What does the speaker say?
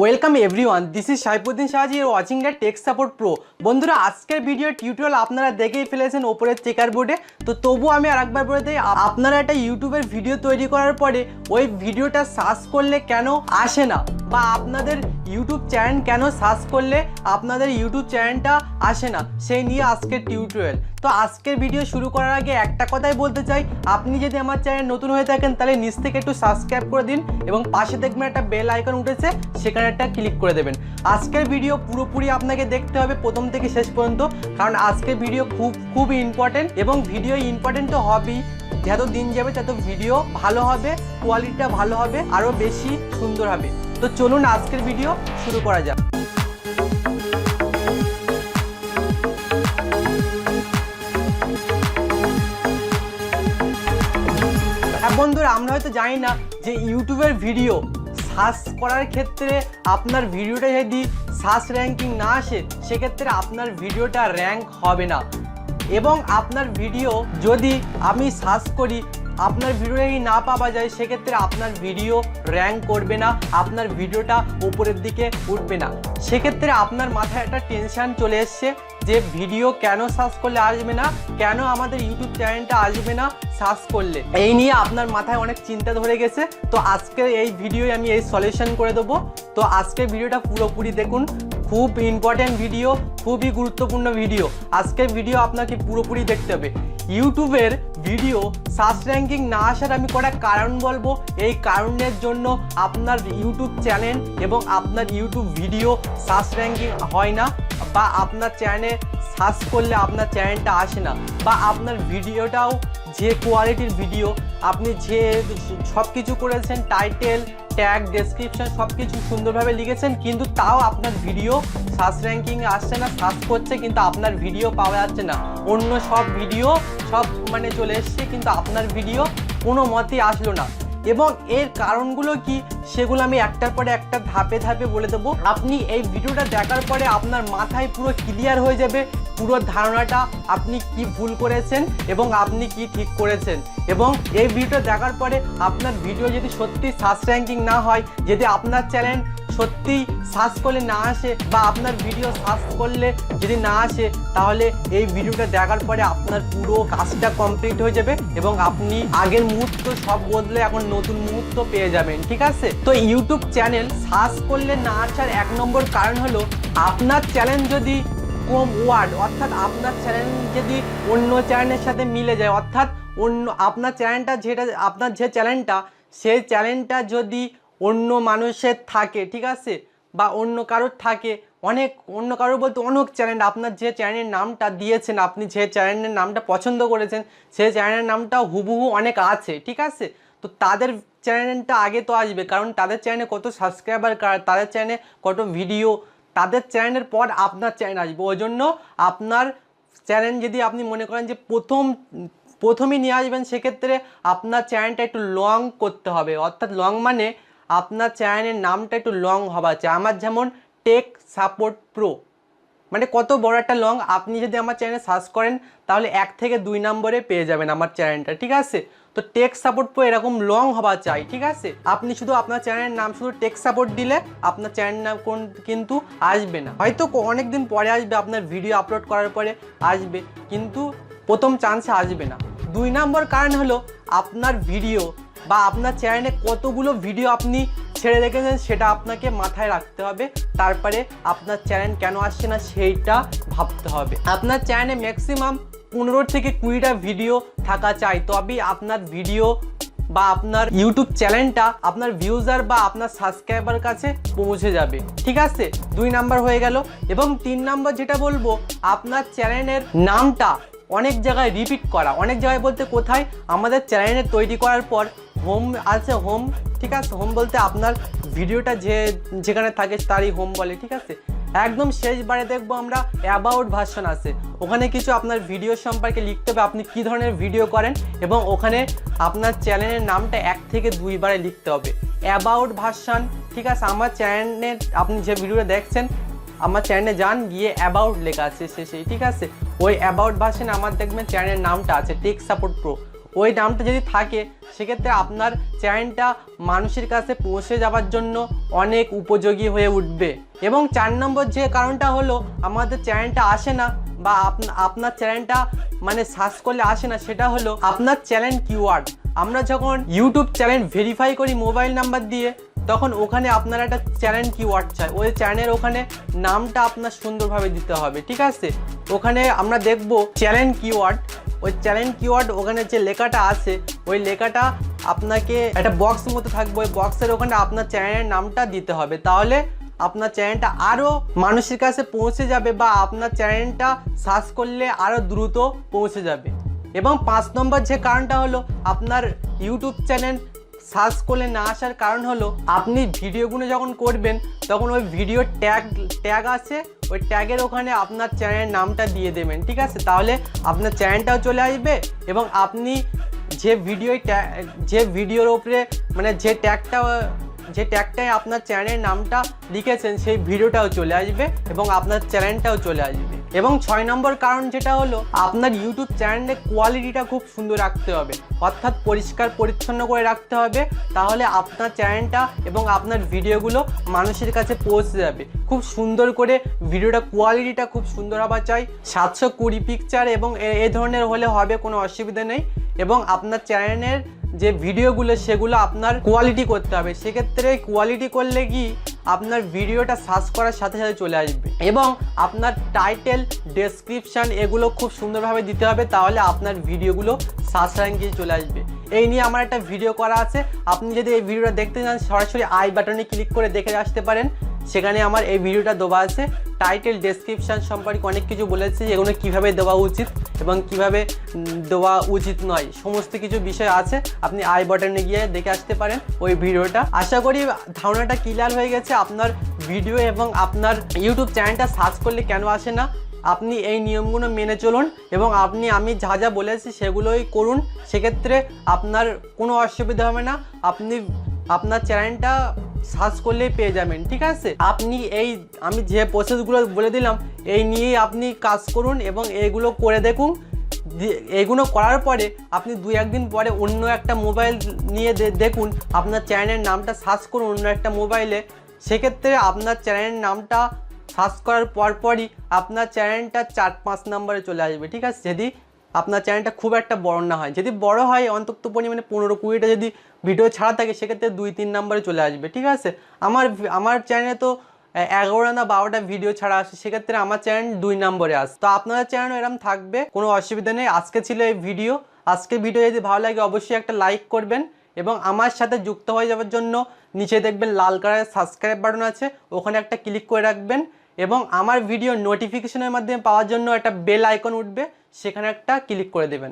Welcome everyone, this is Saifuddin Shahji watching the take support pro. বন্ধুরা, আজকের video tutorial আপনারা দেখেই ফেলেছেন ওপরের চেকার বোর্ডে। তো তবু আমি আরেকবার বলে দিই, আপনারা একটা ইউটিউবের ভিডিও তৈরি করার পরে ওই ভিডিওটা সার্চ করলে কেন আসে না, বা আপনাদের ইউটিউব চ্যানেল কেন সার্চ করলে আপনাদের ইউটিউব চ্যানেলটা আসে না, সেই নিয়ে আজকের টিউটোরিয়াল। তো আজকের ভিডিও শুরু করার আগে একটা কথাই বলতে চাই, আপনি যদি আমার চ্যানেল নতুন হয়ে থাকেন তাহলে নিচ থেকে একটু সাবস্ক্রাইব করে দিন এবং পাশে দেখবেন একটা বেল আইকন উঠেছে, সেখানে একটা ক্লিক করে দেবেন। আজকের ভিডিও পুরোপুরি আপনাকে দেখতে হবে প্রথম থেকে শেষ পর্যন্ত, কারণ আজকের ভিডিও খুব ইম্পর্টেন্ট, এবং ভিডিও ইম্পর্টেন্ট তো হবেই। যত দিন যাবে তত ভিডিও ভালো হবে, কোয়ালিটিটা ভালো হবে, আরও বেশি সুন্দর হবে। তো চলুন আজকের ভিডিও শুরু করা যাক। বন্ধুরা, আমরা হয়তো জানি না যে ইউটিউবের ভিডিও সার্চ করার ক্ষেত্রে আপনার ভিডিওটা যদি সার্চ র্যাঙ্কিং না আসে, সেক্ষেত্রে আপনার ভিডিওটা র্যাঙ্ক হবে না। এবং আপনার ভিডিও যদি আমি সার্চ করি, আপনার ভিডিও যদি না পাওয়া যায়, সেক্ষেত্রে আপনার ভিডিও র্যাঙ্ক করবে না, আপনার ভিডিওটা উপরের দিকে উঠবে না। সেক্ষেত্রে আপনার মাথায় একটা টেনশান চলে এসছে যে ভিডিও কেন সার্চ করলে আসবে না, কেন আমাদের ইউটিউব চ্যানেলটা আসবে না সার্চ করলে, এই নিয়ে আপনার মাথায় অনেক চিন্তা ধরে গেছে। তো আজকের এই ভিডিওয় আমি এই সলিউশন করে দেবো। তো আজকের ভিডিওটা পুরোপুরি দেখুন, খুব ইম্পর্টেন্ট ভিডিও, খুবই গুরুত্বপূর্ণ ভিডিও। আজকের ভিডিও আপনাকে পুরোপুরি দেখতে হবে। ইউটিউবের ভিডিও সার্চ র্যাঙ্কিং না আসার আমি কটা কারণ বলবো। এই কারণের জন্য আপনার ইউটিউব চ্যানেল এবং আপনার ইউটিউব ভিডিও সার্চ র্যাঙ্কিং হয় না, বা আপনার চ্যানেলে সার্চ করলে আপনার চ্যানেলটা আসে না, বা আপনার ভিডিওটাও যে কোয়ালিটির ভিডিও, আপনি যে সব কিছু করেছেন, টাইটেল, ট্যাগ, ডেসক্রিপশন সব কিছু সুন্দরভাবে লিখেছেন, কিন্তু তাও আপনার ভিডিও সার্চ র্যাঙ্কিংয়ে আসছে না। সার্চ করছে কিন্তু আপনার ভিডিও পাওয়া যাচ্ছে না, অন্য সব ভিডিও সব চলে এসছে, কিন্তু আপনার ভিডিও কোনো মতেই আসলো না। এবং এর কারণগুলো কি, সেগুলো আমি একটার পরে একটা ধাপে ধাপে বলে দেবো। আপনি এই ভিডিওটা দেখার পরে আপনার মাথায় পুরো ক্লিয়ার হয়ে যাবে পুরো ধারণাটা, আপনি কি ভুল করেছেন এবং আপনি কি ঠিক করেছেন। এবং এই ভিডিওটা দেখার পরে আপনার ভিডিও যদি সত্যি সার্চ র্যাঙ্কিং না হয়, যদি আপনার চ্যানেল সত্যি সার্চ করলে না আসে, বা আপনার ভিডিও সার্চ করলে যদি না আসে, তাহলে এই ভিডিওটা দেখার পরে আপনার পুরো কাজটা কমপ্লিট হয়ে যাবে এবং আপনি আগের মুহূর্ত সব বদলে এখন নতুন মুহূর্ত পেয়ে যাবেন। ঠিক আছে? তো ইউটিউব চ্যানেল সার্চ করলে না আসার এক নম্বর কারণ হলো আপনার চ্যানেল যদি কম ওয়ার্ড, অর্থাৎ আপনার চ্যানেল যদি অন্য চ্যানেলের সাথে মিলে যায়, অর্থাৎ অন্য আপনার চ্যানেলটা যেটা আপনার যে চ্যানেলটা, সেই চ্যানেলটা যদি অন্য মানুষের থাকে, ঠিক আছে, বা অন্য কারোর থাকে, অন্য কারোর বলতে অনেক চ্যানেল, আপনার যে চ্যানেলের নামটা দিয়েছেন, আপনি যে চ্যানেলের নামটা পছন্দ করেছেন, সেই চ্যানেলের নামটা হুবহু অনেক আছে, ঠিক আছে, তো তাদের চ্যানেলটা আগে তো আসবে, কারণ তাদের চ্যানেলে কত সাবস্ক্রাইবার, তাদের চ্যানেলে কত ভিডিও, তাদের চ্যানেলের পর আপনার চ্যানেল আসবে। ওই জন্য আপনার চ্যানেল যদি আপনি মনে করেন যে প্রথমেই নিয়ে আসবেন, সেক্ষেত্রে আপনার চ্যানেলটা একটু লং করতে হবে। অর্থাৎ লং মানে আপনার চ্যানেলের নামটা একটু লং হওয়া চাই। আমার যেমন টেক সাপোর্ট প্রো, মানে কত বড় একটা লং। আপনি যদি আমার চ্যানেলে সার্চ করেন তাহলে 1 থেকে 2 নম্বরে পেয়ে যাবেন আমার চ্যানেলটা, ঠিক আছে। তো টেক সাপোর্ট প্রো এরকম লং হওয়া চাই, ঠিক আছে। আপনি শুধু আপনার চ্যানেলের নাম শুধু টেক সাপোর্ট দিলে আপনার চ্যানেল নাম কিন্তু আসবে না। হয়তো অনেক দিন পরে আসবে, আপনার ভিডিও আপলোড করার পরে আসবে, কিন্তু প্রথম চান্সে আসবে না। 2 নম্বর কারণ হলো আপনার ভিডিও বা আপনার চ্যানেলে কতগুলো ভিডিও আপনি ছেড়ে রেখেছেন, সেটা আপনাকে মাথায় রাখতে হবে। তারপরে আপনার চ্যানেল কেন আসছে না সেইটা ভাবতে হবে। আপনার চ্যানেলে ম্যাক্সিমাম 15 থেকে 20টা ভিডিও থাকা চাই, তবেই আপনার ভিডিও বা আপনার ইউটিউব চ্যানেলটা আপনার ভিউজার বা আপনার সাবস্ক্রাইবার কাছে পৌঁছে যাবে, ঠিক আছে। 2 নাম্বার হয়ে গেল। এবং 3 নাম্বার যেটা বলবো, আপনার চ্যানেলের নামটা অনেক জায়গায় রিপিট করা। অনেক জায়গায় বলতে কোথায়, আমাদের চ্যানেলে তৈরি করার পর হোম আছে, হোম, ঠিক আছে। হোম বলতে আপনার ভিডিওটা যেখানে থাকে তারই হোম বলে, ঠিক আছে। একদম শেষবারে দেখবো আমরা অ্যাবাউট ভার্সন আছে, ওখানে কিছু আপনার ভিডিও সম্পর্কে লিখতে হবে, আপনি কী ধরনের ভিডিও করেন, এবং ওখানে আপনার চ্যানেলের নামটা 1 থেকে 2 বারে লিখতে হবে। অ্যাবাউট ভার্সন, ঠিক আছে। আমার চ্যানেলের আপনি যে ভিডিওটা দেখছেন, আমার চ্যানেলে যান, গিয়ে অ্যাবাউট লেখা আছে শেষেই, ঠিক আছে। ওই অ্যাবাউট ভার্সনে আমার দেখবেন চ্যানেলের নামটা আছে টেক সাপোর্ট প্রো, ওই নামটা যদি থাকে সেক্ষেত্রে আপনার চ্যানেলটা মানুষের কাছে পৌঁছে যাওয়ার জন্য অনেক উপযোগী হয়ে উঠবে। এবং 4 নম্বর যে কারণটা হলো আমাদের চ্যানেলটা আসে না বা আপনার চ্যানেলটা মানে সার্চ করলে আসে না, সেটা হলো আপনার চ্যানেল কিওয়ার্ড। আমরা যখন ইউটিউব চ্যানেল ভেরিফাই করি মোবাইল নাম্বার দিয়ে, তখন ওখানে আপনার একটা চ্যানেল কিওয়ার্ড চাই, ওই চ্যানেল ওখানে নামটা আপনার সুন্দরভাবে দিতে হবে, ঠিক আছে। ওখানে আমরা দেখব চ্যানেল কিওয়ার্ড, ওই চ্যানেল কিওয়ার্ড ওখানে যে লেখাটা আছে ওই লেখাটা আপনাকে একটা বক্স মতো থাকবে, ওই বক্সের ওখানে আপনার চ্যানেলের নামটা দিতে হবে, তাহলে আপনার চ্যানেলটা আরও মানুষের কাছে পৌঁছে যাবে বা আপনার চ্যানেলটা সার্চ করলে আরও দ্রুত পৌঁছে যাবে। এবং 5 নম্বর যে কারণটা হলো আপনার ইউটিউব চ্যানেল সার্চ করলে না আসার কারণ হলো আপনি ভিডিওগুলো যখন করবেন তখন ওই ভিডিও ট্যাগ আছে, ওই ট্যাগের ওখানে আপনার চ্যানেলের নামটা দিয়ে দেবেন, ঠিক আছে। তাহলে আপনার চ্যানেলটাও চলে আসবে এবং আপনি যে ভিডিওর ওপরে মানে যে ট্যাগটায় আপনার চ্যানেলের নামটা লিখেছেন সেই ভিডিওটাও চলে আসবে এবং আপনার চ্যানেলটাও চলে আসবে। এবং 6 নম্বর কারণ যেটা হলো আপনার ইউটিউব চ্যানেলের কোয়ালিটিটা খুব সুন্দর রাখতে হবে, অর্থাৎ পরিষ্কার পরিচ্ছন্ন করে রাখতে হবে, তাহলে আপনার চ্যানেলটা এবং আপনার ভিডিওগুলো মানুষের কাছে পৌঁছে যাবে। খুব সুন্দর করে ভিডিওটা কোয়ালিটিটা খুব সুন্দর হওয়া চাই, 720 পিকচার এবং এই ধরনের হলে হবে, কোনো অসুবিধা নেই। এবং আপনার চ্যানেলের যে ভিডিওগুলো সেগুলো আপনার কোয়ালিটি করতে হবে, সেক্ষেত্রে কোয়ালিটি করলে কি আপনার ভিডিওটা সার্চ করার সাথে সাথে চলে আসবে। এবং আপনার টাইটেল, ডেসক্রিপশান এগুলো খুব সুন্দরভাবে দিতে হবে, তাহলে আপনার ভিডিওগুলো সার্চ র্যাঙ্কে চলে আসবে। এই নিয়ে আমার একটা ভিডিও করা আছে, আপনি যদি এই ভিডিওটা দেখতে চান সরাসরি আই বাটনে ক্লিক করে দেখে আসতে পারেন, সেখানে আমার এই ভিডিওটা দেওয়া আছে। টাইটেল, ডেসক্রিপশান সম্পর্কে অনেক কিছু বলেছি, এগুলো কিভাবে দেওয়া উচিত এবং কিভাবে দেওয়া উচিত নয়, সমস্ত কিছু বিষয় আছে, আপনি আই বাটনে গিয়ে দেখে আসতে পারেন ওই ভিডিওটা। আশা করি ধারণাটা ক্লিয়ার হয়ে গেছে আপনার ভিডিও এবং আপনার ইউটিউব চ্যানেলটা সার্চ করলে কেন আসে না। আপনি এই নিয়মগুলো মেনে চলুন এবং আমি যা যা বলেছি সেগুলোই করুন, সেক্ষেত্রে আপনার কোনো অসুবিধা হবে না, আপনি আপনার চ্যানেলটা সার্চ করলেই পেয়ে যাবেন, ঠিক আছে। আপনি আমি যে প্রসেসগুলো বলে দিলাম এই নিয়েই আপনি কাজ করুন এবং এইগুলো করে দেখুন। এইগুলো করার পরে আপনি 2-1 দিন পরে অন্য একটা মোবাইল নিয়ে দেখুন, আপনার চ্যানেলের নামটা সার্চ করুন অন্য একটা মোবাইলে, সেক্ষেত্রে আপনার চ্যানেলের নামটা সার্চ করার পরই আপনার চ্যানেলটা 4-5 নম্বরে চলে আসবে, ঠিক আছে। যদি আপনার চ্যানেলটা খুব একটা বড় না হয়, যদি বড় হয় অন্তত পরিমাণে 15-20টা যদি ভিডিও ছাড়া থাকে সেক্ষেত্রে 2-3 নম্বরে চলে আসবে, ঠিক আছে। আমার চ্যানেলে তো 11 না 12টা ভিডিও ছাড়া আসে, সেক্ষেত্রে আমার চ্যানেল 2 নম্বরে আসে। তো আপনাদের চ্যানেলও এরকম থাকবে, কোনো অসুবিধা নেই। আজকে ছিল এই ভিডিও। আজকে ভিডিও যদি ভালো লাগে অবশ্যই একটা লাইক করবেন এবং আমার সাথে যুক্ত হয়ে যাওয়ার জন্য নিচে দেখবেন লাল কালারের সাবস্ক্রাইব বাটন আছে, ওখানে একটা ক্লিক করে রাখবেন এবং আমার ভিডিও নোটিফিকেশনের মাধ্যমে পাওয়ার জন্য একটা বেল আইকন উঠবে, সেখানে একটা ক্লিক করে দেবেন।